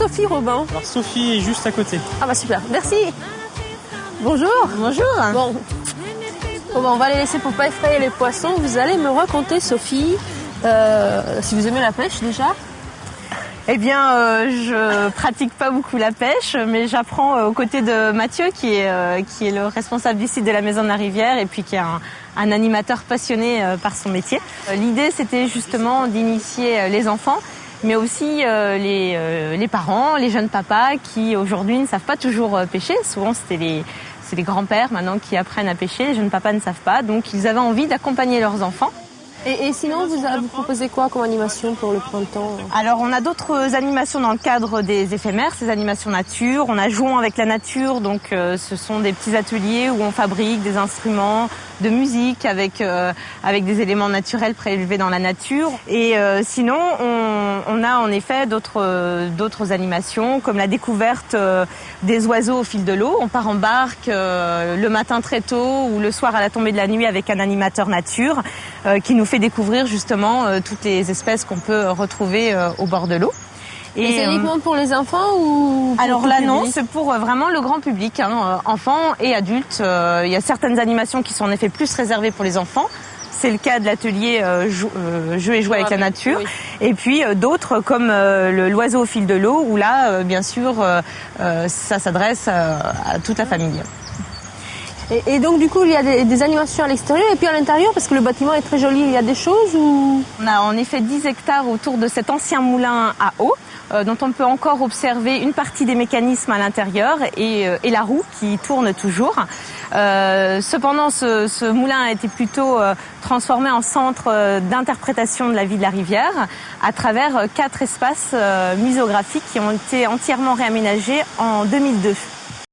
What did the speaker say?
Sophie Robin? Alors Sophie est juste à côté. Ah bah super, merci. Bonjour. Bonjour. Bon, on va les laisser pour pas effrayer les poissons. Vous allez me raconter, Sophie, si vous aimez la pêche déjà. Eh bien, je pratique pas beaucoup la pêche, mais j'apprends aux côtés de Mathieu, qui est le responsable du site de la Maison de la Rivière et puis qui est un animateur passionné par son métier. L'idée, c'était justement d'initier les enfants, mais aussi les parents, les jeunes papas qui aujourd'hui ne savent pas toujours pêcher. Souvent, c'est les grands-pères maintenant qui apprennent à pêcher. Les jeunes papas ne savent pas, donc ils avaient envie d'accompagner leurs enfants. Et sinon, vous proposez quoi comme animation pour le printemps? Alors, on a d'autres animations dans le cadre des éphémères, ces animations nature. On a Jouons avec la nature, donc ce sont des petits ateliers où on fabrique des instruments de musique avec des éléments naturels prélevés dans la nature. Et sinon, on a en effet d'autres animations, comme la découverte des oiseaux au fil de l'eau. On part en barque le matin très tôt ou le soir à la tombée de la nuit avec un animateur nature qui nous fait découvrir justement toutes les espèces qu'on peut retrouver au bord de l'eau. Et c'est uniquement pour les enfants ou pour alors là non, c'est pour vraiment le grand public, enfants et adultes. Il y a certaines animations qui sont en effet plus réservées pour les enfants. C'est le cas de l'atelier Jeux et jouer avec la nature. Oui. Et puis d'autres comme l'oiseau au fil de l'eau où là, bien sûr, ça s'adresse à toute la famille. Et donc du coup il y a des animations à l'extérieur et puis à l'intérieur parce que le bâtiment est très joli, il y a des choses ou... On a en effet 10 hectares autour de cet ancien moulin à eau dont on peut encore observer une partie des mécanismes à l'intérieur et la roue qui tourne toujours. Cependant ce moulin a été plutôt transformé en centre d'interprétation de la vie de la rivière à travers 4 espaces muséographiques qui ont été entièrement réaménagés en 2002.